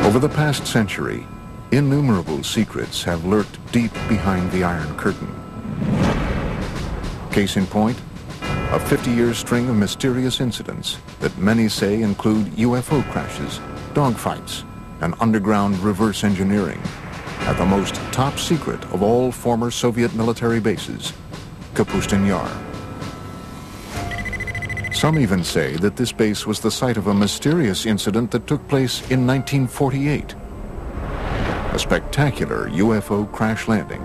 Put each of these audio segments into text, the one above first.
Over the past century, innumerable secrets have lurked deep behind the Iron Curtain. Case in point, a 50-year string of mysterious incidents that many say include UFO crashes, dogfights, and underground reverse engineering at the most top secret of all former Soviet military bases, Kapustin Yar. Some even say that this base was the site of a mysterious incident that took place in 1948. A spectacular UFO crash landing.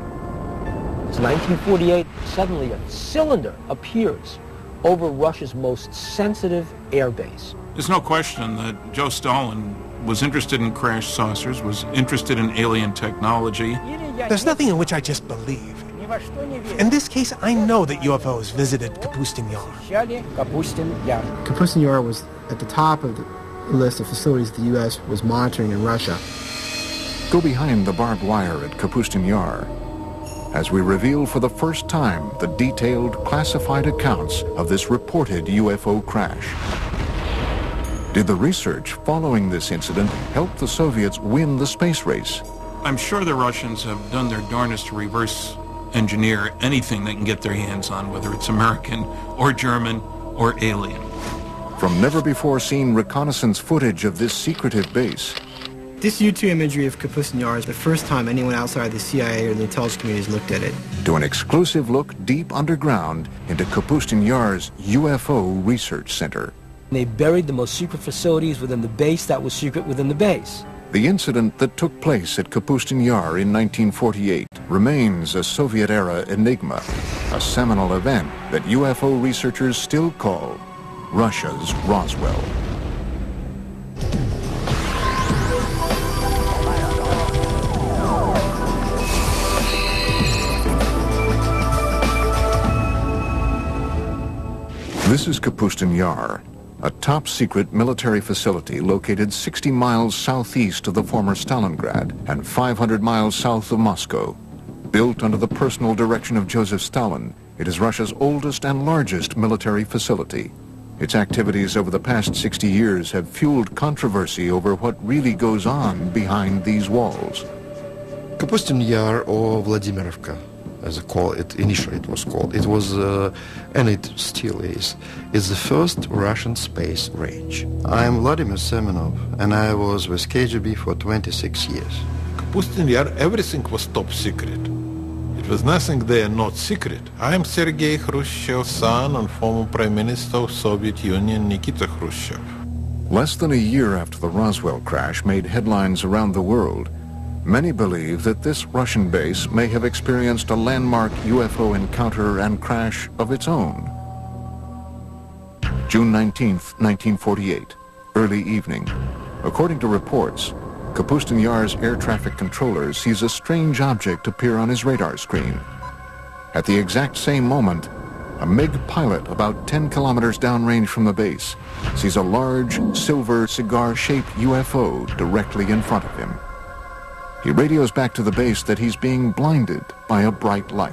It's 1948, suddenly a cylinder appears over Russia's most sensitive airbase. There's no question that Joe Stalin was interested in crash saucers, was interested in alien technology. There's nothing in which I just believe. In this case, I know that UFOs visited Kapustin Yar. Kapustin Yar was at the top of the list of facilities the U.S. was monitoring in Russia. Go behind the barbed wire at Kapustin Yar as we reveal for the first time the detailed classified accounts of this reported UFO crash. Did the research following this incident help the Soviets win the space race? I'm sure the Russians have done their darnest to reverse engineer anything they can get their hands on, whether it's American or German or alien. From never-before-seen reconnaissance footage of this secretive base, this YouTube imagery of Kapustin Yar is the first time anyone outside the CIA or the intelligence community has looked at it. to an exclusive look deep underground into Kapustin Yar's UFO Research Center. They buried the most secret facilities within the base that was secret within the base. The incident that took place at Kapustin Yar in 1948 remains a Soviet-era enigma, a seminal event that UFO researchers still call Russia's Roswell. This is Kapustin Yar, a top-secret military facility located 60 miles southeast of the former Stalingrad and 500 miles south of Moscow. Built under the personal direction of Joseph Stalin, it is Russia's oldest and largest military facility. Its activities over the past 60 years have fueled controversy over what really goes on behind these walls. Kapustin Yar, or Vladimirovka, as initially it was called. It was, and it still is the first Russian space range. I am Vladimir Semenov, and I was with KGB for 26 years. Kapustin Yar, everything was top secret. It was nothing there not secret. I am Sergei Khrushchev's son and former Prime Minister of Soviet Union, Nikita Khrushchev. Less than a year after the Roswell crash made headlines around the world, many believe that this Russian base may have experienced a landmark UFO encounter and crash of its own. June 19th, 1948, early evening. According to reports, Kapustin Yar's air traffic controller sees a strange object appear on his radar screen. At the exact same moment, a MiG pilot about 10 kilometers downrange from the base sees a large silver cigar-shaped UFO directly in front of him. He radios back to the base that he's being blinded by a bright light.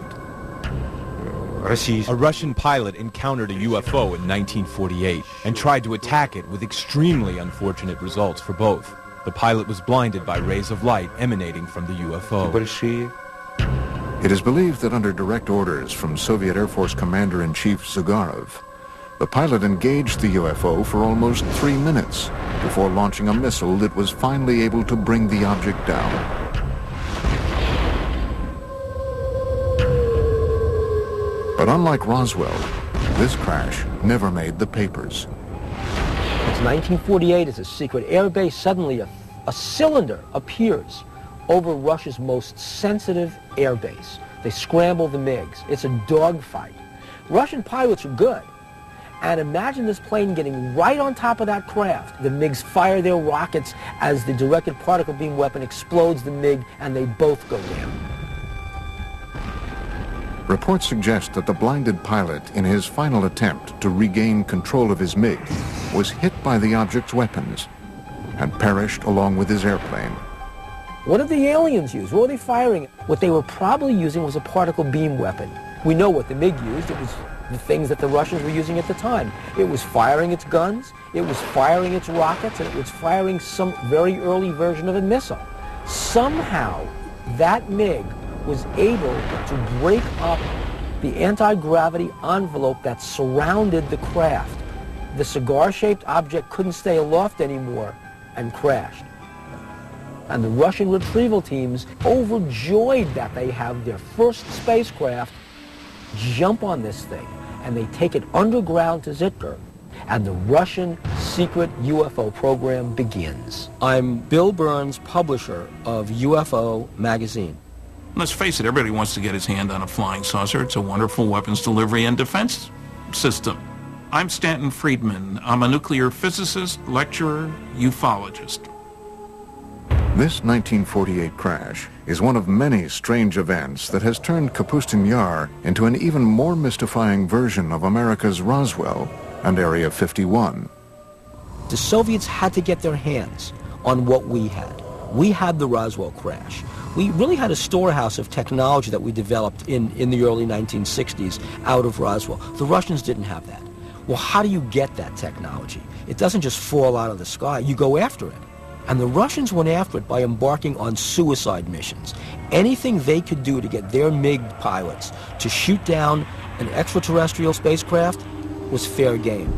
A Russian pilot encountered a UFO in 1948 and tried to attack it with extremely unfortunate results for both. The pilot was blinded by rays of light emanating from the UFO. It is believed that under direct orders from Soviet Air Force Commander-in-Chief Zagarov, the pilot engaged the UFO for almost 3 minutes before launching a missile that was finally able to bring the object down. But unlike Roswell, this crash never made the papers. It's 1948, it's a secret airbase. Suddenly a cylinder appears over Russia's most sensitive airbase. They scramble the MiGs. It's a dogfight. Russian pilots are good. And imagine this plane getting right on top of that craft. The MiGs fire their rockets as the directed particle beam weapon explodes the MiG, and they both go down. Reports suggest that the blinded pilot, in his final attempt to regain control of his MiG, was hit by the object's weapons and perished along with his airplane. What did the aliens use? What were they firing? What they were probably using was a particle beam weapon. We know what the MiG used. It was the things that the Russians were using at the time. It was firing its guns, it was firing its rockets, and it was firing some very early version of a missile. Somehow, that MiG was able to break up the anti-gravity envelope that surrounded the craft. The cigar-shaped object couldn't stay aloft anymore and crashed. And the Russian retrieval teams, overjoyed that they have their first spacecraft, jump on this thing, and they take it underground to Zitkar, and the Russian secret UFO program begins. I'm Bill Burns, publisher of UFO magazine. Let's face it, everybody wants to get his hand on a flying saucer. It's a wonderful weapons delivery and defense system. I'm Stanton Friedman. I'm a nuclear physicist, lecturer, ufologist. This 1948 crash is one of many strange events that has turned Kapustin Yar into an even more mystifying version of America's Roswell and Area 51. The Soviets had to get their hands on what we had. We had the Roswell crash. We really had a storehouse of technology that we developed in the early 1960s out of Roswell. The Russians didn't have that. Well, how do you get that technology? It doesn't just fall out of the sky. You go after it. And the Russians went after it by embarking on suicide missions. Anything they could do to get their MiG pilots to shoot down an extraterrestrial spacecraft was fair game.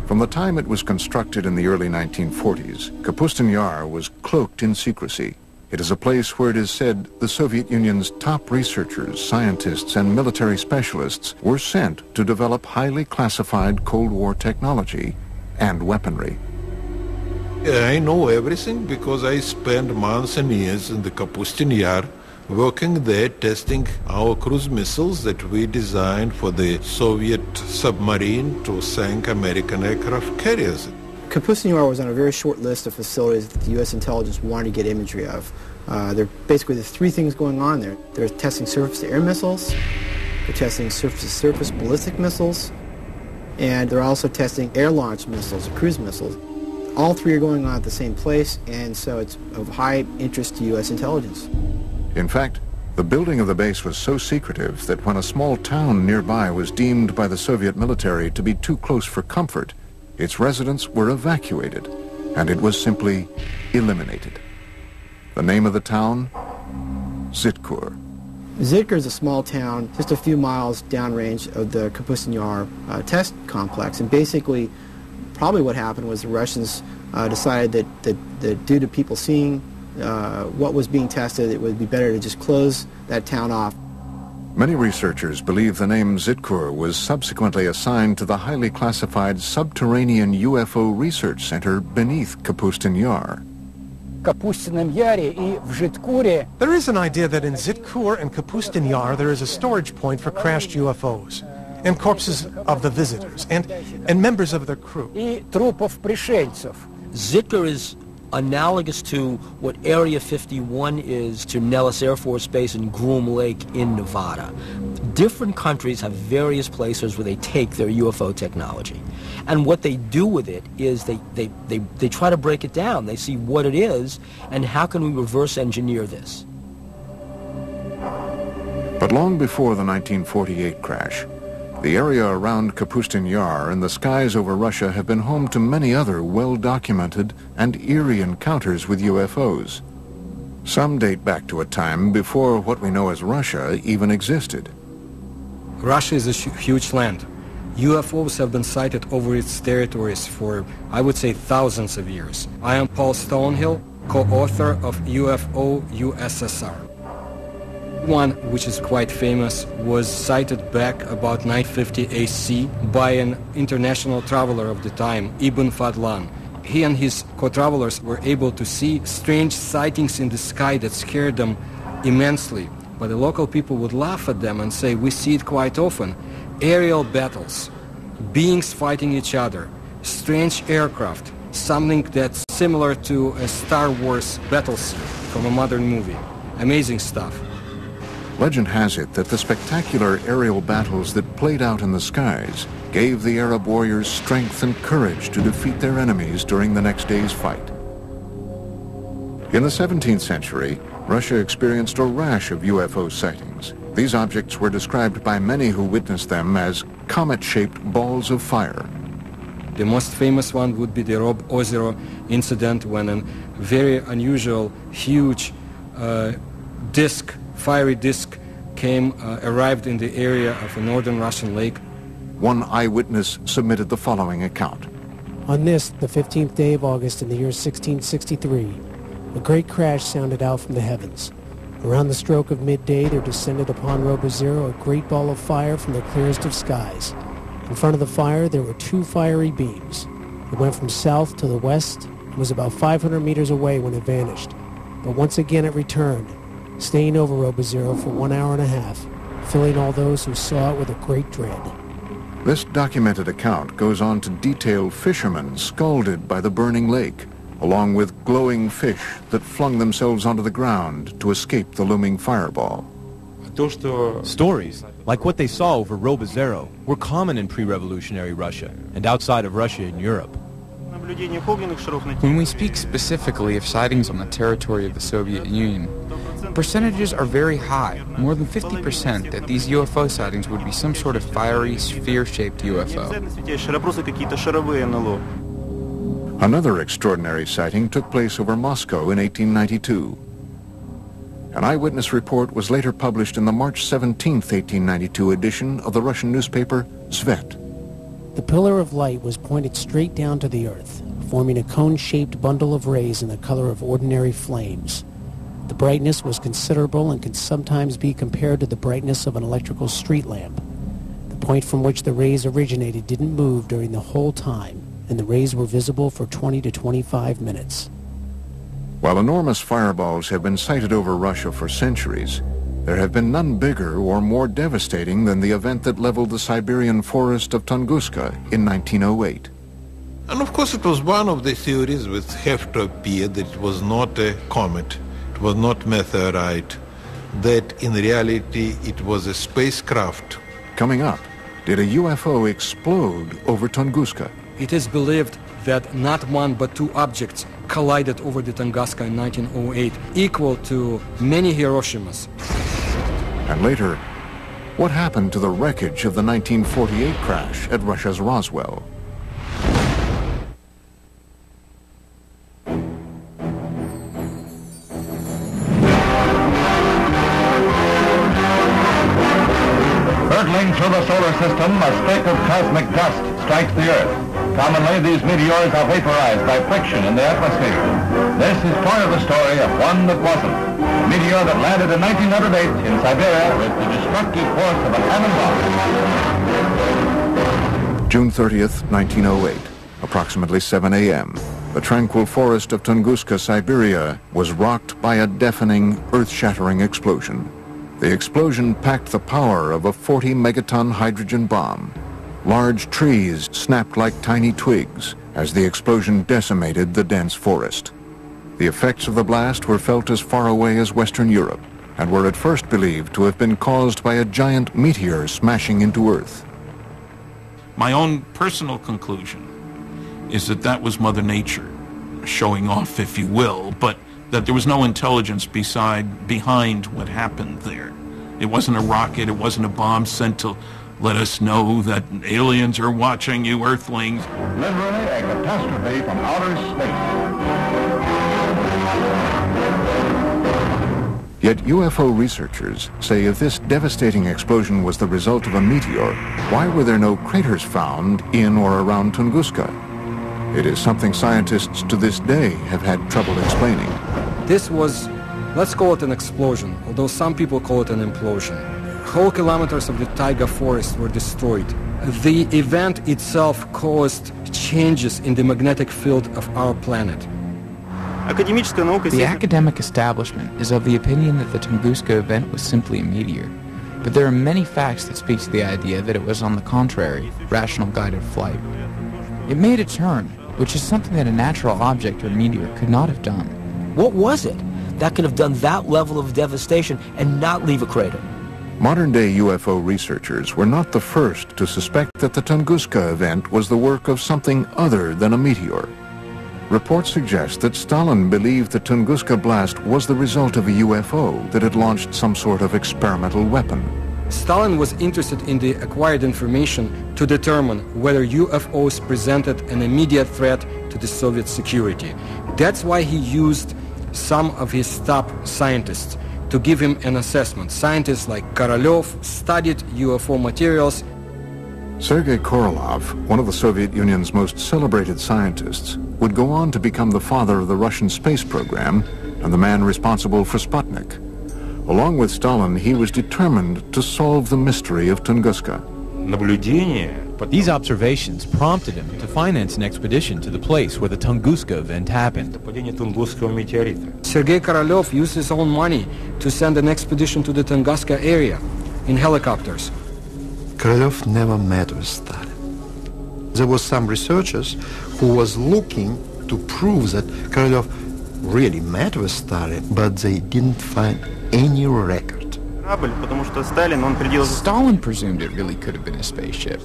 From the time it was constructed in the early 1940s, Kapustin Yar was cloaked in secrecy. It is a place where it is said the Soviet Union's top researchers, scientists, and military specialists were sent to develop highly classified Cold War technology and weaponry. I know everything because I spent months and years in the Kapustin Yar working there testing our cruise missiles that we designed for the Soviet submarine to sink American aircraft carriers. Kapustin Yar was on a very short list of facilities that the U.S. intelligence wanted to get imagery of. There's three things going on there. They're testing surface-to-air missiles, they're testing surface-to-surface ballistic missiles, and they're also testing air-launched missiles, cruise missiles. All three are going on at the same place, and so it's of high interest to U.S. intelligence. In fact, the building of the base was so secretive that when a small town nearby was deemed by the Soviet military to be too close for comfort, its residents were evacuated, and it was simply eliminated. The name of the town? Zitkar. Zitkar is a small town just a few miles downrange of the Kapustin Yar test complex, and basically probably what happened was the Russians decided that due to people seeing what was being tested, it would be better to just close that town off. Many researchers believe the name Zitkar was subsequently assigned to the highly classified subterranean UFO research center beneath Kapustin Yar. There is an idea that in Zitkar and Kapustin Yar there is a storage point for crashed UFOs and corpses of the visitors and members of their crew. Zitkar is analogous to what Area 51 is to Nellis Air Force Base and Groom Lake in Nevada. Different countries have various places where they take their UFO technology. And what they do with it is they try to break it down. They see what it is and how can we reverse engineer this. But long before the 1948 crash, the area around Kapustin Yar and the skies over Russia have been home to many other well-documented and eerie encounters with UFOs. Some date back to a time before what we know as Russia even existed. Russia is a huge land. UFOs have been sighted over its territories for, I would say, thousands of years. I am Paul Stonehill, co-author of UFO USSR. One, which is quite famous, was sighted back about 950 AC by an international traveler of the time, Ibn Fadlan. He and his co-travelers were able to see strange sightings in the sky that scared them immensely. But the local people would laugh at them and say, we see it quite often. Aerial battles, beings fighting each other, strange aircraft, something that's similar to a Star Wars battle scene from a modern movie. Amazing stuff. Legend has it that the spectacular aerial battles that played out in the skies gave the Arab warriors strength and courage to defeat their enemies during the next day's fight. In the 17th century, Russia experienced a rash of UFO sightings. These objects were described by many who witnessed them as comet-shaped balls of fire. The most famous one would be the Roswell incident, when a very unusual, huge fiery disk arrived in the area of a northern Russian lake. One eyewitness submitted the following account. On this, the 15th day of August in the year 1663, a great crash sounded out from the heavens. Around the stroke of midday, there descended upon Roswell a great ball of fire from the clearest of skies. In front of the fire, there were two fiery beams. It went from south to the west and was about 500 meters away when it vanished. But once again it returned, staying over Roswell for 1 hour and a half, filling all those who saw it with a great dread. This documented account goes on to detail fishermen scalded by the burning lake, along with glowing fish that flung themselves onto the ground to escape the looming fireball. Stories, like what they saw over Roswell, were common in pre-revolutionary Russia and outside of Russia in Europe. When we speak specifically of sightings on the territory of the Soviet Union, percentages are very high, more than 50%, that these UFO sightings would be some sort of fiery, sphere-shaped UFO. Another extraordinary sighting took place over Moscow in 1892. An eyewitness report was later published in the March 17, 1892 edition of the Russian newspaper Svet. The pillar of light was pointed straight down to the earth, forming a cone-shaped bundle of rays in the color of ordinary flames. The brightness was considerable and can sometimes be compared to the brightness of an electrical street lamp. The point from which the rays originated didn't move during the whole time, and the rays were visible for 20 to 25 minutes. While enormous fireballs have been sighted over Russia for centuries, there have been none bigger or more devastating than the event that leveled the Siberian forest of Tunguska in 1908. And of course it was one of the theories which have to appear that it was not a comet, it was not meteorite, that in reality it was a spacecraft. Coming up, did a UFO explode over Tunguska? It is believed that not one but two objects collided over the Tunguska in 1908, equal to many Hiroshimas. And later, what happened to the wreckage of the 1948 crash at Russia's Roswell? Hurtling through the solar system, a speck of cosmic dust strikes the Earth. Commonly, these meteors are vaporized by friction in the atmosphere. This is part of the story of one that wasn't. A meteor that landed in 1908 in Siberia with the destructive force of a cannonball. June 30th, 1908, approximately 7 a.m. The tranquil forest of Tunguska, Siberia, was rocked by a deafening, earth-shattering explosion. The explosion packed the power of a 40-megaton hydrogen bomb. Large trees snapped like tiny twigs as the explosion decimated the dense forest. The effects of the blast were felt as far away as Western Europe and were at first believed to have been caused by a giant meteor smashing into Earth. My own personal conclusion is that that was Mother Nature showing off, if you will, but that there was no intelligence behind what happened there. It wasn't a rocket, it wasn't a bomb sent to let us know that aliens are watching you, Earthlings. Literally a catastrophe from outer space. Yet UFO researchers say if this devastating explosion was the result of a meteor, why were there no craters found in or around Tunguska? It is something scientists to this day have had trouble explaining. This was, let's call it an explosion, although some people call it an implosion. Whole kilometers of the taiga forest were destroyed. The event itself caused changes in the magnetic field of our planet. The academic establishment is of the opinion that the Tunguska event was simply a meteor, but there are many facts that speak to the idea that it was, on the contrary, rational guided flight. It made a turn, which is something that a natural object or meteor could not have done. What was it that could have done that level of devastation and not leave a crater? Modern-day UFO researchers were not the first to suspect that the Tunguska event was the work of something other than a meteor. Reports suggest that Stalin believed the Tunguska blast was the result of a UFO that had launched some sort of experimental weapon. Stalin was interested in the acquired information to determine whether UFOs presented an immediate threat to the Soviet security. That's why he used some of his top scientists to give him an assessment. Scientists like Korolev studied UFO materials. Sergei Korolev, one of the Soviet Union's most celebrated scientists, would go on to become the father of the Russian space program and the man responsible for Sputnik. Along with Stalin, he was determined to solve the mystery of Tunguska. These observations prompted him to finance an expedition to the place where the Tunguska event happened. Sergei Korolev used his own money to send an expedition to the Tunguska area in helicopters. Korolev never met with Stalin. There were some researchers who was looking to prove that Korolev really met with Stalin, but they didn't find any record. Stalin presumed it really could have been a spaceship.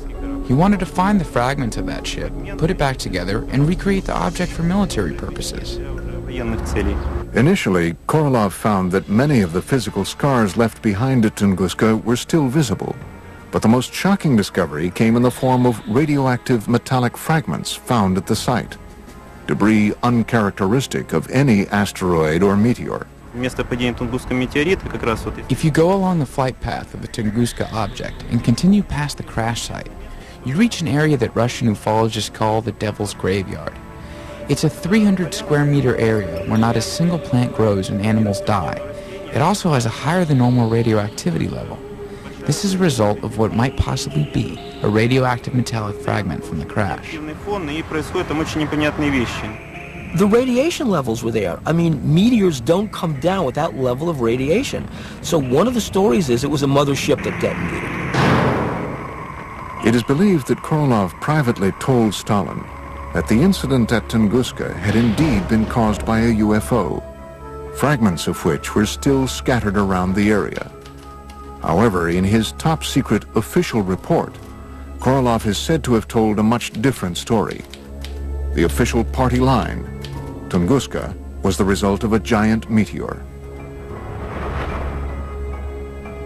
He wanted to find the fragments of that ship, put it back together, and recreate the object for military purposes. Initially, Korolev found that many of the physical scars left behind at Tunguska were still visible. But the most shocking discovery came in the form of radioactive metallic fragments found at the site. Debris uncharacteristic of any asteroid or meteor. If you go along the flight path of the Tunguska object and continue past the crash site, you reach an area that Russian ufologists call the Devil's Graveyard. It's a 300 square meter area where not a single plant grows and animals die. It also has a higher than normal radioactivity level. This is a result of what might possibly be a radioactive metallic fragment from the crash. The radiation levels were there. I mean, meteors don't come down with that level of radiation. So one of the stories is it was a mothership that detonated. It is believed that Korolev privately told Stalin that the incident at Tunguska had indeed been caused by a UFO, fragments of which were still scattered around the area. However, in his top-secret official report, Korolev is said to have told a much different story. The official party line, Tunguska, was the result of a giant meteor.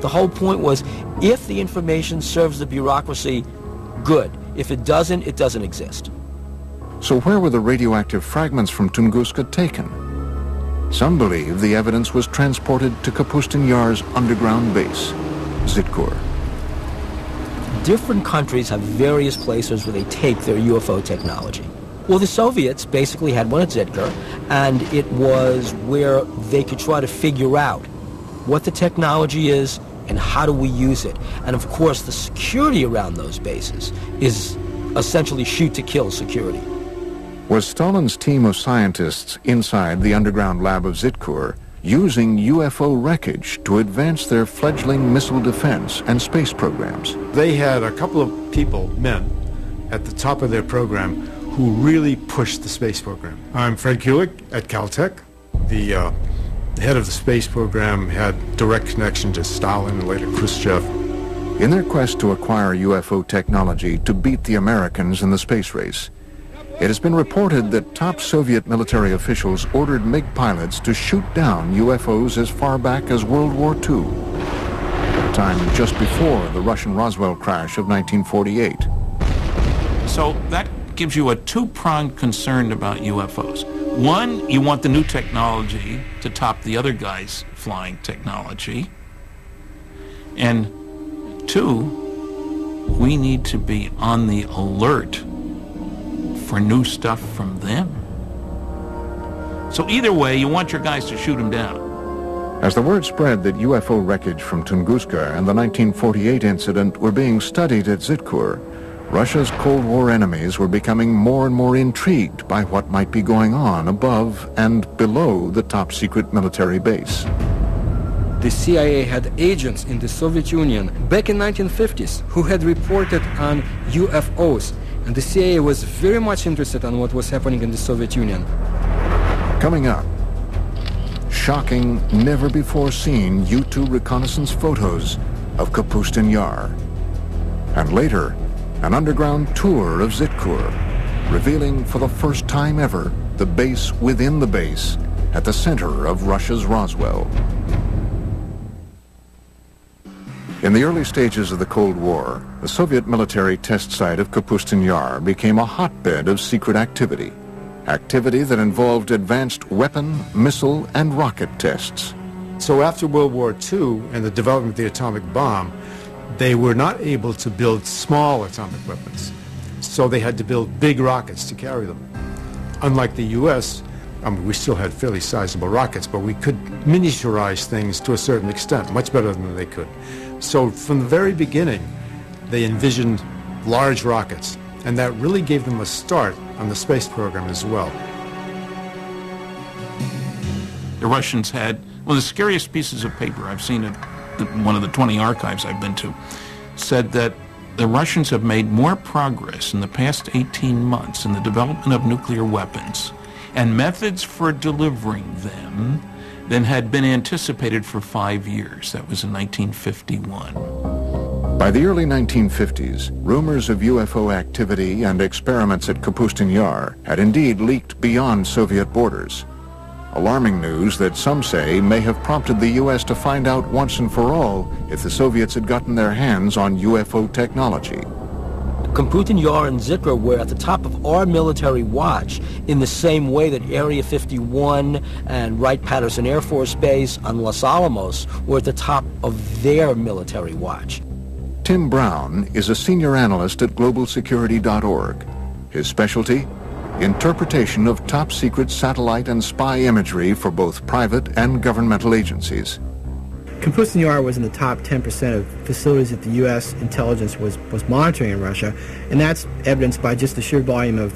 The whole point was, if the information serves the bureaucracy, good. If it doesn't, it doesn't exist. So where were the radioactive fragments from Tunguska taken? Some believe the evidence was transported to Kapustin Yar's underground base, Zitkur. Different countries have various places where they take their UFO technology. Well, the Soviets basically had one at Zitkur, and it was where they could try to figure out what the technology is and how do we use it. And of course, the security around those bases is essentially shoot-to-kill security. Was Stalin's team of scientists inside the underground lab of Zitkur using UFO wreckage to advance their fledgling missile defense and space programs? They had a couple of people, men, at the top of their program who really pushed the space program. I'm Fred Kulik at Caltech. The head of the space program had direct connection to Stalin and later Khrushchev. In their quest to acquire UFO technology to beat the Americans in the space race, it has been reported that top Soviet military officials ordered MiG pilots to shoot down UFOs as far back as World War II, a time just before the Russian Roswell crash of 1948. So that gives you a two-pronged concern about UFOs. One, you want the new technology to top the other guy's flying technology. And two, we need to be on the alert for new stuff from them. So either way, you want your guys to shoot them down. As the word spread that UFO wreckage from Tunguska and the 1948 incident were being studied at Zitkur, Russia's Cold War enemies were becoming more and more intrigued by what might be going on above and below the top-secret military base. The CIA had agents in the Soviet Union back in 1950s who had reported on UFOs, and the CIA was very much interested in what was happening in the Soviet Union. Coming up, shocking, never-before-seen U-2 reconnaissance photos of Kapustin Yar. And later, an underground tour of Zitkur, revealing for the first time ever the base within the base at the center of Russia's Roswell. In the early stages of the Cold War, the Soviet military test site of Kapustin Yar became a hotbed of secret activity. Activity that involved advanced weapon, missile, and rocket tests. So after World War II and the development of the atomic bomb, they were not able to build small atomic weapons. So they had to build big rockets to carry them. Unlike the U.S., we still had fairly sizable rockets, but we could miniaturize things to a certain extent, much better than they could. So from the very beginning, they envisioned large rockets, and that really gave them a start on the space program as well. The Russians had one of the scariest pieces of paper I've seen at one of the 20 archives I've been to, said that the Russians have made more progress in the past 18 months in the development of nuclear weapons and methods for delivering them than had been anticipated for 5 years. That was in 1951. By the early 1950s, rumors of UFO activity and experiments at Kapustin Yar had indeed leaked beyond Soviet borders. Alarming news that some say may have prompted the U.S. to find out once and for all if the Soviets had gotten their hands on UFO technology. Kapustin Yar and Zikr were at the top of our military watch in the same way that Area 51 and Wright-Patterson Air Force Base and Los Alamos were at the top of their military watch. Tim Brown is a senior analyst at globalsecurity.org. His specialty? Interpretation of top-secret satellite and spy imagery for both private and governmental agencies. Kapustin Yar was in the top 10% of facilities that the U.S. intelligence was monitoring in Russia, and that's evidenced by just the sheer volume of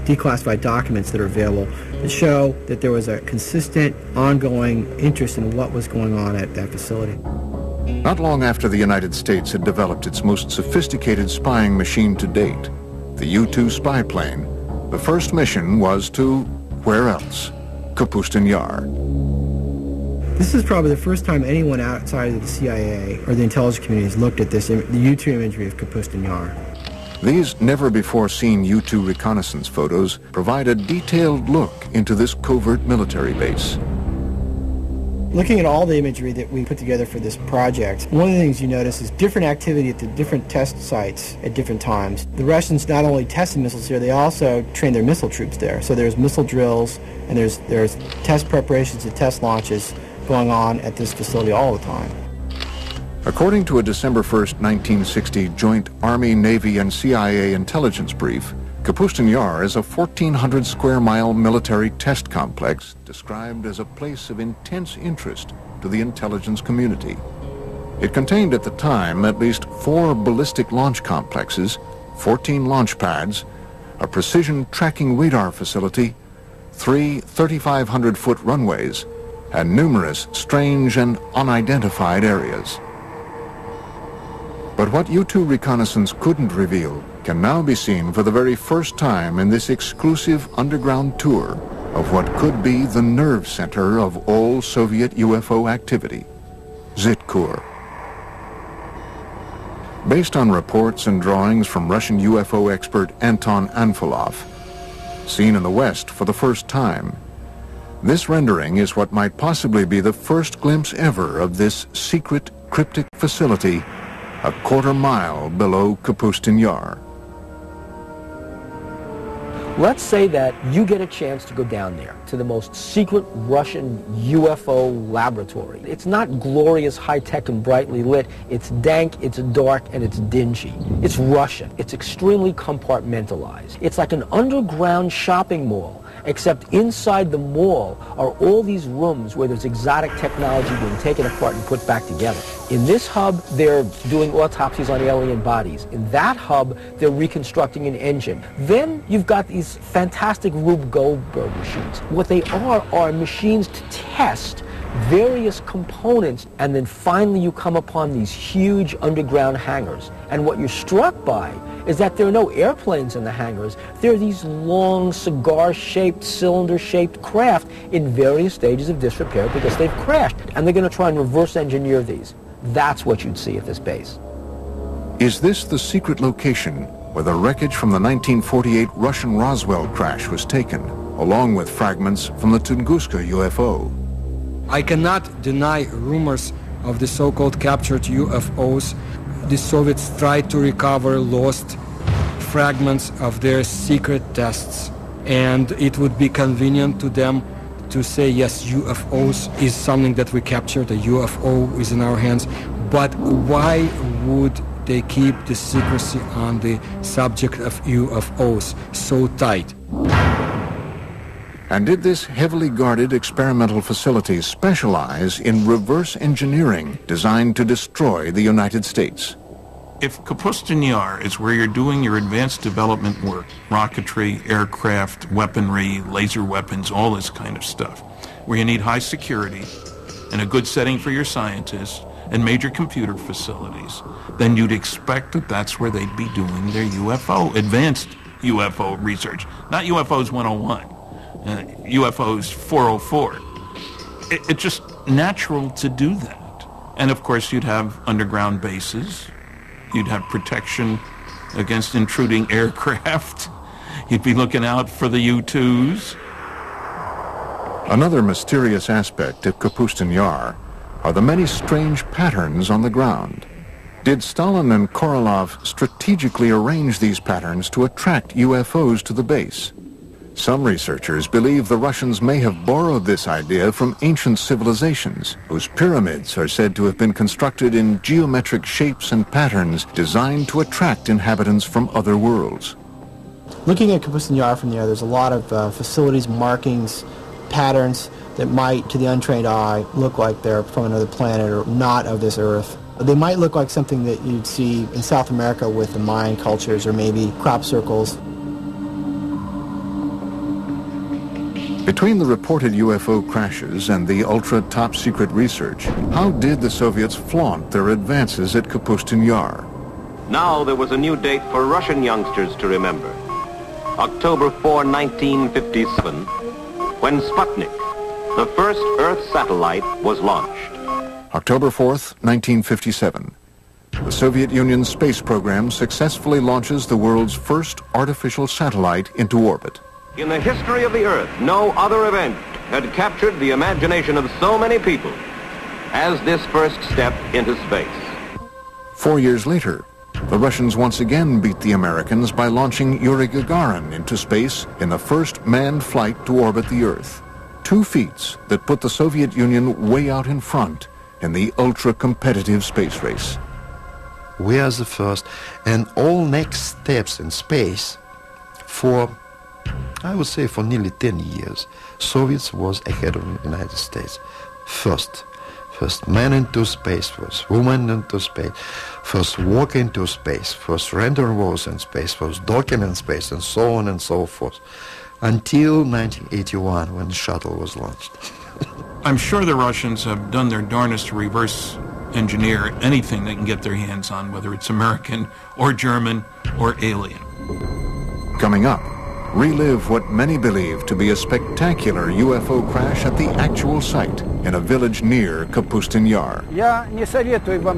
declassified documents that are available that show that there was a consistent, ongoing interest in what was going on at that facility. Not long after the United States had developed its most sophisticated spying machine to date, the U-2 spy plane, the first mission was to, where else? Kapustin Yar. This is probably the first time anyone outside of the CIA or the intelligence community has looked at this, the U-2 imagery of Kapustin Yar. These never-before-seen U-2 reconnaissance photos provide a detailed look into this covert military base. Looking at all the imagery that we put together for this project, one of the things you notice is different activity at the different test sites at different times. The Russians not only tested missiles here, they also trained their missile troops there. So there's missile drills and there's test preparations and test launches going on at this facility all the time. According to a December 1st, 1960 joint Army, Navy, and CIA intelligence brief, Kapustin Yar is a 1,400 square mile military test complex described as a place of intense interest to the intelligence community. It contained at the time at least 4 ballistic launch complexes, 14 launch pads, a precision tracking radar facility, 3 3,500-foot runways, and numerous strange and unidentified areas. But what U-2 reconnaissance couldn't reveal can now be seen for the very first time in this exclusive underground tour of what could be the nerve center of all Soviet UFO activity, Zitkur. Based on reports and drawings from Russian UFO expert Anton Anfilov, seen in the West for the first time, this rendering is what might possibly be the first glimpse ever of this secret cryptic facility a quarter mile below Kapustin Yar. Let's say that you get a chance to go down there to the most secret Russian UFO laboratory. It's not glorious, high-tech, and brightly lit. It's dank, it's dark, and it's dingy. It's Russia. It's extremely compartmentalized. It's like an underground shopping mall, except inside the mall are all these rooms where there's exotic technology being taken apart and put back together. In this hub, they're doing autopsies on alien bodies. In that hub, they're reconstructing an engine. Then you've got these fantastic Rube Goldberg machines. What they are machines to test various components, and then finally you come upon these huge underground hangars. And what you're struck by is that there are no airplanes in the hangars. There are these long, cigar-shaped, cylinder-shaped craft in various stages of disrepair because they've crashed. And they're going to try and reverse engineer these. That's what you'd see at this base. Is this the secret location where the wreckage from the 1948 Russian Roswell crash was taken? along with fragments from the Tunguska UFO. I cannot deny rumors of the so-called captured UFOs. The Soviets tried to recover lost fragments of their secret tests, and it would be convenient to them to say, yes, UFOs is something that we captured, a UFO is in our hands, but why would they keep the secrecy on the subject of UFOs so tight? And did this heavily guarded experimental facility specialize in reverse engineering designed to destroy the United States? If Kapustin Yar is where you're doing your advanced development work, rocketry, aircraft, weaponry, laser weapons, all this kind of stuff, where you need high security and a good setting for your scientists and major computer facilities, then you'd expect that that's where they'd be doing their UFO, advanced UFO research, not UFOs 101. UFOs 404. It's just natural to do that. And of course you'd have underground bases. You'd have protection against intruding aircraft. You'd be looking out for the U-2s. Another mysterious aspect of Kapustin Yar are the many strange patterns on the ground. Did Stalin and Korolev strategically arrange these patterns to attract UFOs to the base? Some researchers believe the Russians may have borrowed this idea from ancient civilizations, whose pyramids are said to have been constructed in geometric shapes and patterns designed to attract inhabitants from other worlds. Looking at Kapustin Yar from there, there's a lot of facilities, markings, patterns that might, to the untrained eye, look like they're from another planet or not of this Earth. They might look like something that you'd see in South America with the Mayan cultures or maybe crop circles. Between the reported UFO crashes and the ultra-top-secret research, how did the Soviets flaunt their advances at Kapustin Yar? Now there was a new date for Russian youngsters to remember. October 4, 1957, when Sputnik, the first Earth satellite, was launched. October 4th, 1957. The Soviet Union's space program successfully launches the world's first artificial satellite into orbit. In the history of the Earth, no other event had captured the imagination of so many people as this first step into space. 4 years later, the Russians once again beat the Americans by launching Yuri Gagarin into space in the first manned flight to orbit the Earth. 2 feats that put the Soviet Union way out in front in the ultra-competitive space race. We are the first, and all next steps in space for, I would say, for nearly 10 years, Soviets was ahead of the United States. First man into space, first woman into space, first walk into space, first rendezvous in space, first docking in space, and so on and so forth, until 1981 when the shuttle was launched. I'm sure the Russians have done their darnest to reverse engineer anything they can get their hands on, whether it's American or German or alien. Coming up, relive what many believe to be a spectacular UFO crash at the actual site in a village near Kapustin Yar.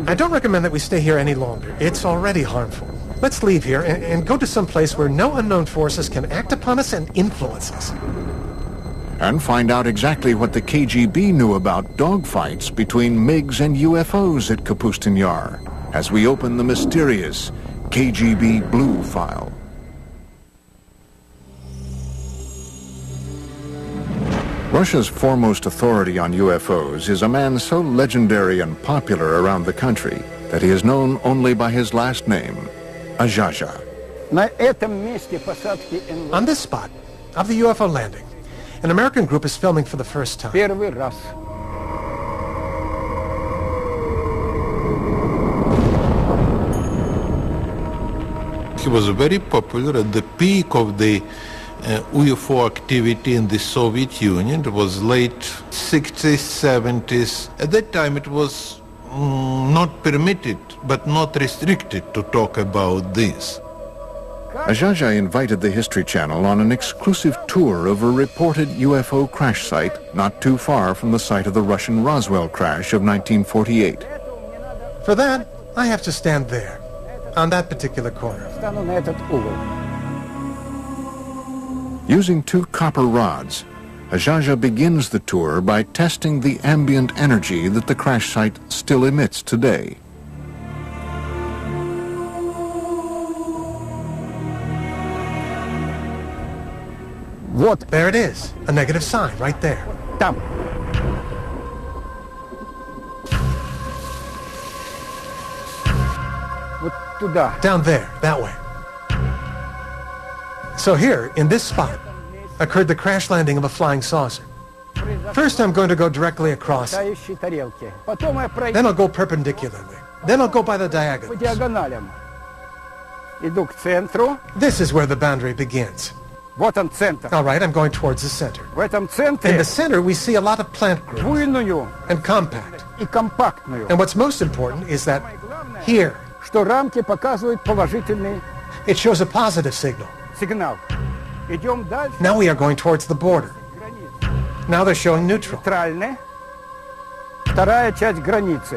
I don't recommend that we stay here any longer. It's already harmful. Let's leave here and go to some place where no unknown forces can act upon us and influence us. And find out exactly what the KGB knew about dogfights between MiGs and UFOs at Kapustin Yar as we open the mysterious KGB Blue file. Russia's foremost authority on UFOs is a man so legendary and popular around the country that he is known only by his last name, Azhaja. On this spot of the UFO landing, an American group is filming for the first time. He was very popular at the peak of the UFO activity in the Soviet Union. It was late 60s, 70s. At that time it was not permitted, but not restricted to talk about this. Azhaja invited the History Channel on an exclusive tour of a reported UFO crash site not too far from the site of the Russian Roswell crash of 1948. For that, I have to stand there, on that particular corner. Using 2 copper rods, Ajaja begins the tour by testing the ambient energy that the crash site still emits today. What? There it is, a negative sign right there. Там. Вот туда. Down there, that way. So here, in this spot, occurred the crash landing of a flying saucer. First, I'm going to go directly across. Then I'll go perpendicularly. Then I'll go by the diagonals. This is where the boundary begins. All right, I'm going towards the center. In the center, we see a lot of plant growth. And compact. And what's most important is that here, it shows a positive signal. Now we are going towards the border. Now they're showing neutral.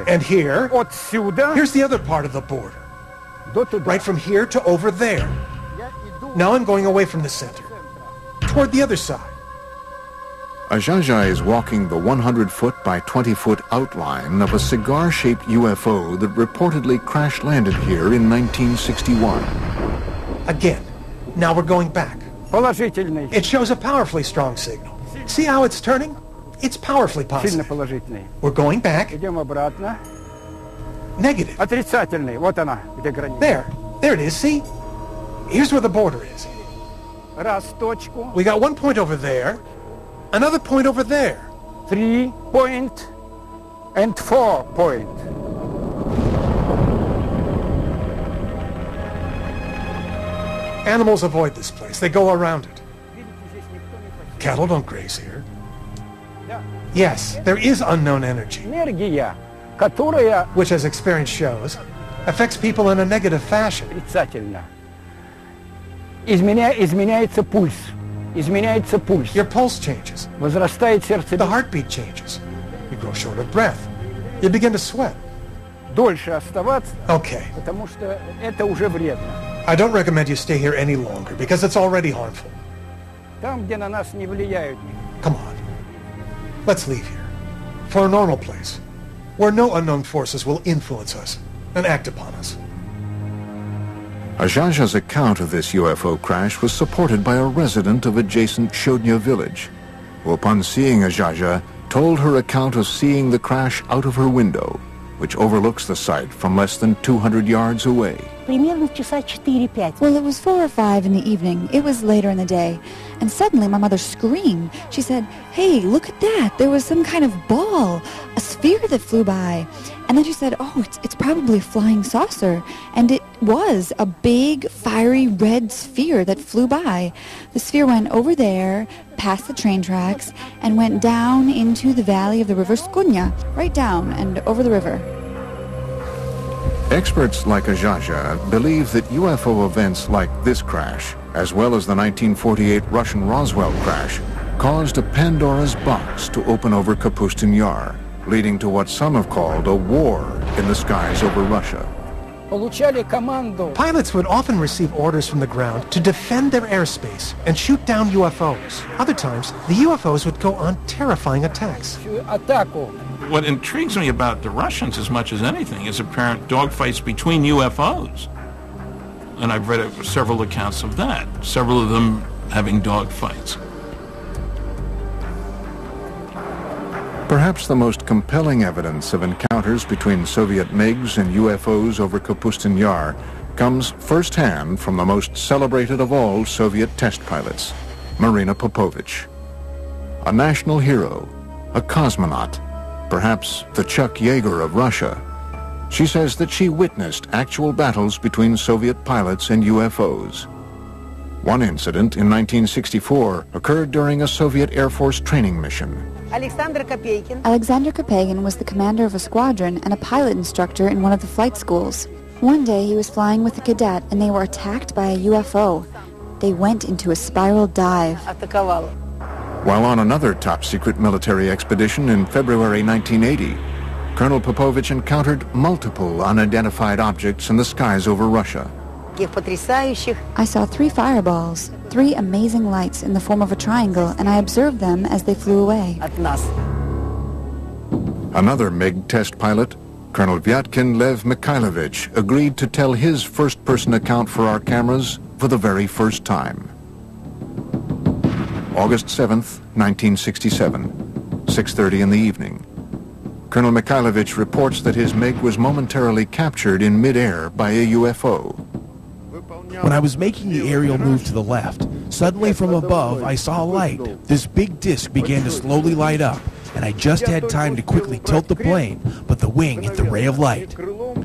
And here, here's the other part of the border. Right from here to over there. Now I'm going away from the center, toward the other side. Ajaja is walking the 100-foot by 20-foot outline of a cigar-shaped UFO that reportedly crash-landed here in 1961. Again, now we're going back. It shows a powerfully strong signal. See how it's turning? It's powerfully positive. We're going back. Negative. There it is, see? Here's where the border is. We got 1 point over there, another point over there. 3 point and 4 point. Animals avoid this place. They go around it. Cattle don't graze here. Yes, there is unknown energy, which, as experience shows, affects people in a negative fashion. Изменяется пульс. Изменяется пульс. Your pulse changes. Возрастает сердцебиение. The heartbeat changes. You grow short of breath. You begin to sweat. Дольше оставаться. Okay. Потому что это уже вредно. I don't recommend you stay here any longer because it's already harmful. Там, где на нас не влияют. Come on. Let's leave here. For a normal place, where no unknown forces will influence us and act upon us. Ajaja's account of this UFO crash was supported by a resident of adjacent Shodnya village, who upon seeing Ajaja, told her account of seeing the crash out of her window, which overlooks the site from less than 200 yards away. Well, it was 4 or 5 in the evening. It was later in the day. And suddenly my mother screamed. She said, "Hey, look at that. There was some kind of ball, a sphere that flew by." And then she said, "Oh, it's probably a flying saucer." And it was a big, fiery red sphere that flew by. The sphere went over there, past the train tracks, and went down into the valley of the river Skunya, right down and over the river. Experts like Ajaja believe that UFO events like this crash, as well as the 1948 Russian Roswell crash, caused a Pandora's box to open over Kapustin Yar, leading to what some have called a war in the skies over Russia. Pilots would often receive orders from the ground to defend their airspace and shoot down UFOs. Other times, the UFOs would go on terrifying attacks. What intrigues me about the Russians as much as anything is apparent dogfights between UFOs. And I've read several accounts of that, several of them having dogfights. Perhaps the most compelling evidence of encounters between Soviet MiGs and UFOs over Kapustin Yar comes firsthand from the most celebrated of all Soviet test pilots, Marina Popovich. A national hero, a cosmonaut, perhaps the Chuck Yeager of Russia. She says that she witnessed actual battles between Soviet pilots and UFOs. One incident in 1964 occurred during a Soviet Air Force training mission. Alexander Kopegin was the commander of a squadron and a pilot instructor in one of the flight schools. One day he was flying with a cadet and they were attacked by a UFO. They went into a spiral dive. While on another top-secret military expedition in February 1980, Colonel Popovich encountered multiple unidentified objects in the skies over Russia. I saw 3 fireballs, 3 amazing lights in the form of a triangle, and I observed them as they flew away. Another MiG test pilot, Colonel Vyatkin Lev Mikhailovich, agreed to tell his first-person account for our cameras for the very first time. August 7th, 1967, 6:30 in the evening. Colonel Mikhailovich reports that his MiG was momentarily captured in midair by a UFO. When I was making the aerial move to the left, suddenly from above I saw a light. This big disc began to slowly light up, and I just had time to quickly tilt the plane, but the wing hit the ray of light.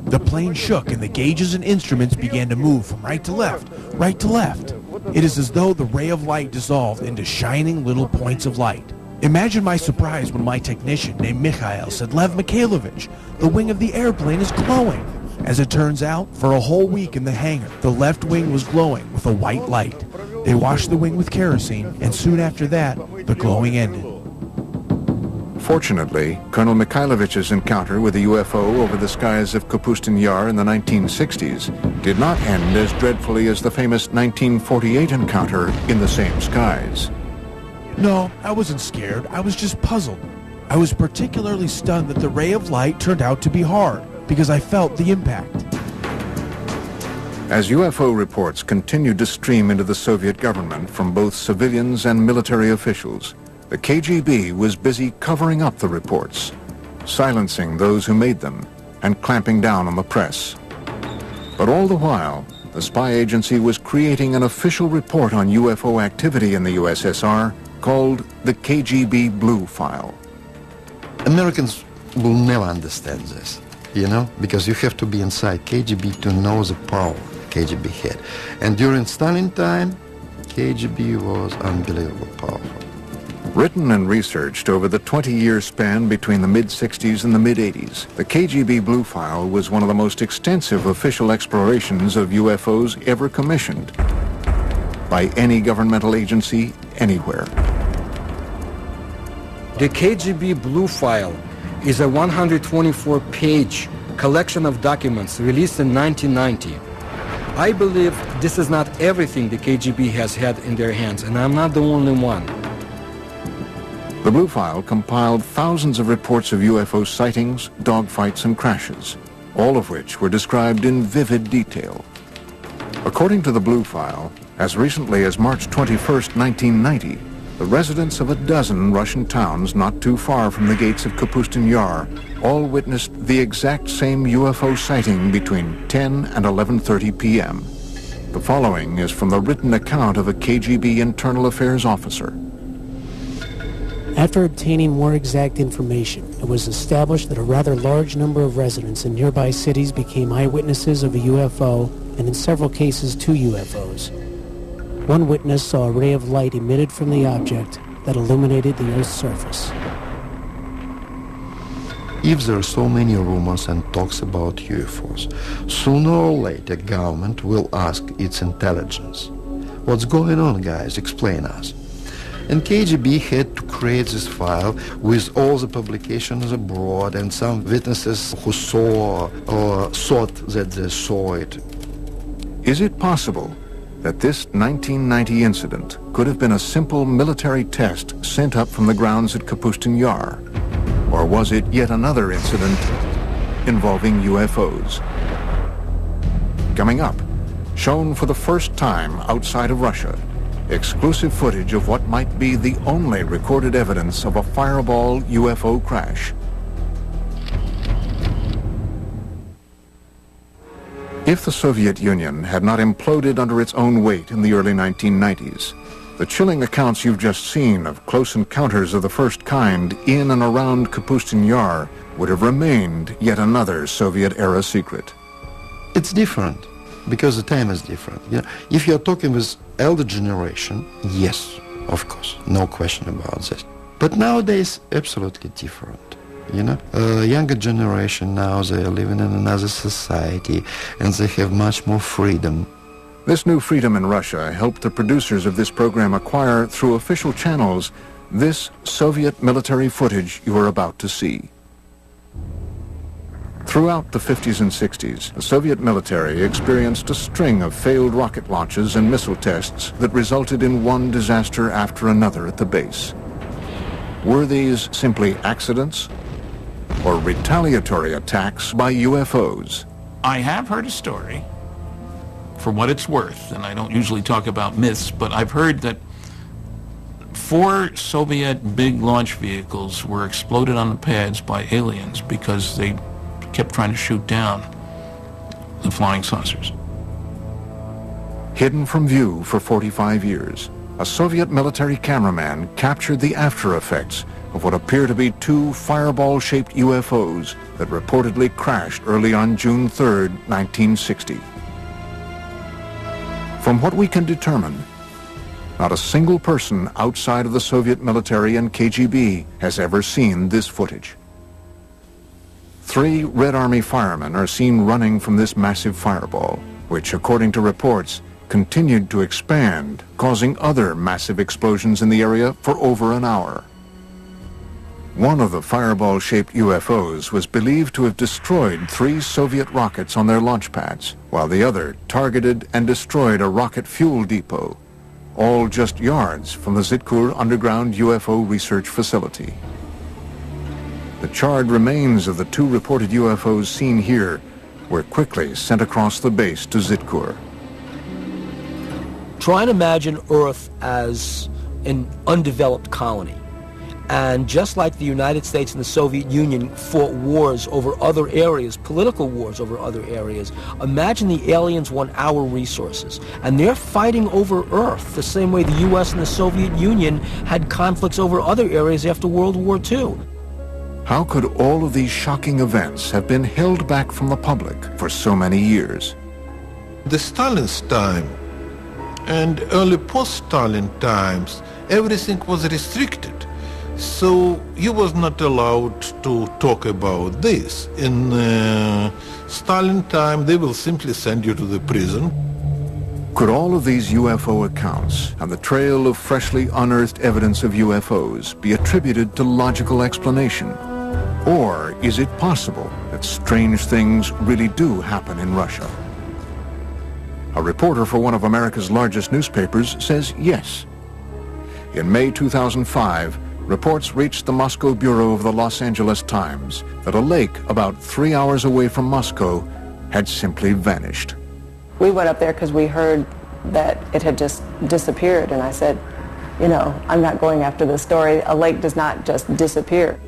The plane shook and the gauges and instruments began to move from right to left, right to left. It is as though the ray of light dissolved into shining little points of light. Imagine my surprise when my technician named Mikhail said, "Lev Mikhailovich, the wing of the airplane is glowing." As it turns out, for a whole week in the hangar, the left wing was glowing with a white light. They washed the wing with kerosene, and soon after that, the glowing ended. Fortunately, Colonel Mikhailovich's encounter with a UFO over the skies of Kapustin Yar in the 1960s did not end as dreadfully as the famous 1948 encounter in the same skies. No, I wasn't scared. I was just puzzled. I was particularly stunned that the ray of light turned out to be hard, because I felt the impact. As UFO reports continued to stream into the Soviet government from both civilians and military officials, the KGB was busy covering up the reports, silencing those who made them, and clamping down on the press. But all the while, the spy agency was creating an official report on UFO activity in the USSR called the KGB Blue File. Americans will never understand this, you know, because you have to be inside KGB to know the power KGB had. And during Stalin time, KGB was unbelievably powerful. Written and researched over the 20-year span between the mid-60s and the mid-80s, the KGB Blue File was one of the most extensive official explorations of UFOs ever commissioned by any governmental agency anywhere. The KGB Blue File is a 124-page collection of documents released in 1990. I believe this is not everything the KGB has had in their hands, and I'm not the only one. The Blue File compiled thousands of reports of UFO sightings, dogfights, and crashes, all of which were described in vivid detail. According to the Blue File, as recently as March 21st, 1990, the residents of a dozen Russian towns not too far from the gates of Kapustin Yar all witnessed the exact same UFO sighting between 10 and 11:30 p.m. The following is from the written account of a KGB internal affairs officer. After obtaining more exact information, it was established that a rather large number of residents in nearby cities became eyewitnesses of a UFO, and in several cases 2 UFOs. One witness saw a ray of light emitted from the object that illuminated the Earth's surface. If there are so many rumors and talks about UFOs, sooner or later government will ask its intelligence. What's going on, guys? Explain us. And KGB had to create this file with all the publications abroad and some witnesses who saw or thought that they saw it. Is it possible that this 1990 incident could have been a simple military test sent up from the grounds at Kapustin Yar? Or was it yet another incident involving UFOs? Coming up, shown for the first time outside of Russia, exclusive footage of what might be the only recorded evidence of a fireball UFO crash. If the Soviet Union had not imploded under its own weight in the early 1990s, the chilling accounts you've just seen of close encounters of the first kind in and around Kapustin Yar would have remained yet another Soviet-era secret. It's different, because the time is different. You know, if you're talking with elder generation, yes, of course, no question about this. But nowadays, absolutely different. You know, younger generation now, they are living in another society and they have much more freedom. This new freedom in Russia helped the producers of this program acquire, through official channels, this Soviet military footage you are about to see. Throughout the 50s and 60s, the Soviet military experienced a string of failed rocket launches and missile tests that resulted in one disaster after another at the base. Were these simply accidents or retaliatory attacks by UFOs? I have heard a story, for what it's worth, and I don't usually talk about myths, but I've heard that 4 Soviet big launch vehicles were exploded on the pads by aliens because they kept trying to shoot down the flying saucers. Hidden from view for 45 years, a Soviet military cameraman captured the after effects of what appear to be 2 fireball-shaped UFOs that reportedly crashed early on June 3, 1960. From what we can determine, not a single person outside of the Soviet military and KGB has ever seen this footage. 3 Red Army firemen are seen running from this massive fireball, which, according to reports, continued to expand, causing other massive explosions in the area for over an hour. One of the fireball-shaped UFOs was believed to have destroyed 3 Soviet rockets on their launch pads, while the other targeted and destroyed a rocket fuel depot, all just yards from the Zitkur underground UFO research facility. The charred remains of the 2 reported UFOs seen here were quickly sent across the base to Zitkur. Try and imagine Earth as an undeveloped colony. And just like the United States and the Soviet Union fought wars over other areas, political wars over other areas, imagine the aliens want our resources. And they're fighting over Earth the same way the U.S. and the Soviet Union had conflicts over other areas after World War II. How could all of these shocking events have been held back from the public for so many years? The Stalin's time and early post-Stalin times, everything was restricted. So he was not allowed to talk about this. In Stalin time, they will simply send you to the prison. Could all of these UFO accounts and the trail of freshly unearthed evidence of UFOs be attributed to logical explanation? Or is it possible that strange things really do happen in Russia? A reporter for one of America's largest newspapers says yes. In May 2005, reports reached the Moscow bureau of the Los Angeles Times that a lake about 3 hours away from Moscow had simply vanished. We went up there because we heard that it had just disappeared, and I said, you know, I'm not going after this story. A lake does not just disappear.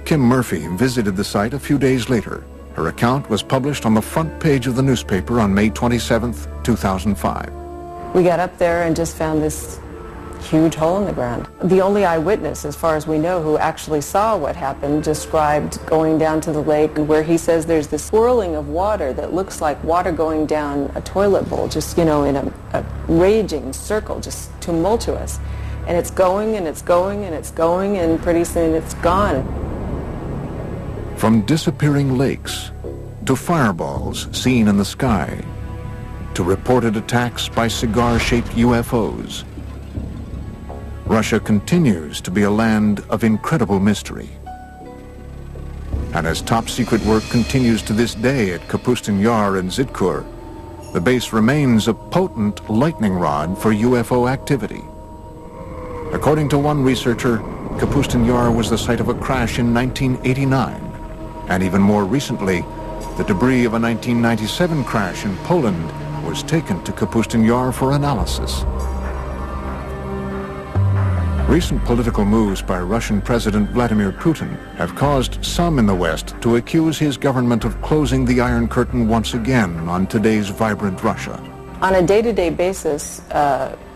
Kim Murphy visited the site a few days later. Her account was published on the front page of the newspaper on May 27, 2005. We got up there and just found this huge hole in the ground. The only eyewitness, as far as we know, who actually saw what happened, described going down to the lake where he says there's this swirling of water that looks like water going down a toilet bowl, just, you know, in a raging circle, just tumultuous. And it's going and it's going and it's going, and pretty soon it's gone. From disappearing lakes to fireballs seen in the sky to reported attacks by cigar-shaped UFOs, Russia continues to be a land of incredible mystery. And as top-secret work continues to this day at Kapustin Yar and Zitkur, the base remains a potent lightning rod for UFO activity. According to one researcher, Kapustin Yar was the site of a crash in 1989, and even more recently, the debris of a 1997 crash in Poland was taken to Kapustin Yar for analysis. Recent political moves by Russian President Vladimir Putin have caused some in the West to accuse his government of closing the Iron Curtain once again on today's vibrant Russia. On a day-to-day basis,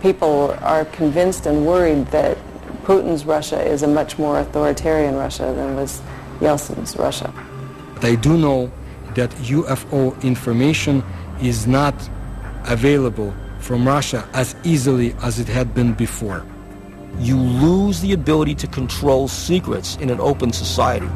people are convinced and worried that Putin's Russia is a much more authoritarian Russia than was Yeltsin's Russia. They do know that UFO information is not available from Russia as easily as it had been before. You lose the ability to control secrets in an open society.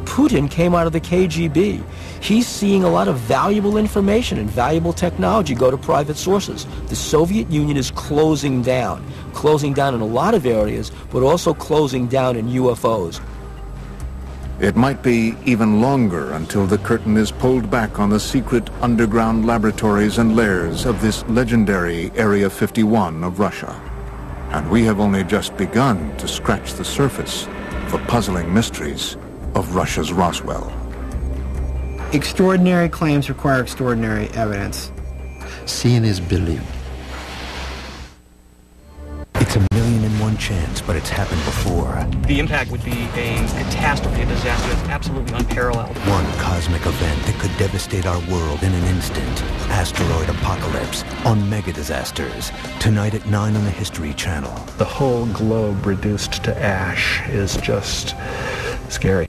Putin came out of the KGB. He's seeing a lot of valuable information and valuable technology go to private sources. The Soviet Union is closing down in a lot of areas, but also closing down in UFOs. It might be even longer until the curtain is pulled back on the secret underground laboratories and lairs of this legendary Area 51 of Russia. And we have only just begun to scratch the surface of the puzzling mysteries of Russia's Roswell. Extraordinary claims require extraordinary evidence. Seeing is believing. It's a 1,000,001 chance, but it's happened before. The impact would be a catastrophe, a disaster that's absolutely unparalleled. One cosmic event that could devastate our world in an instant. Asteroid apocalypse on Mega Disasters. Tonight at 9 on the History Channel. The whole globe reduced to ash is just scary.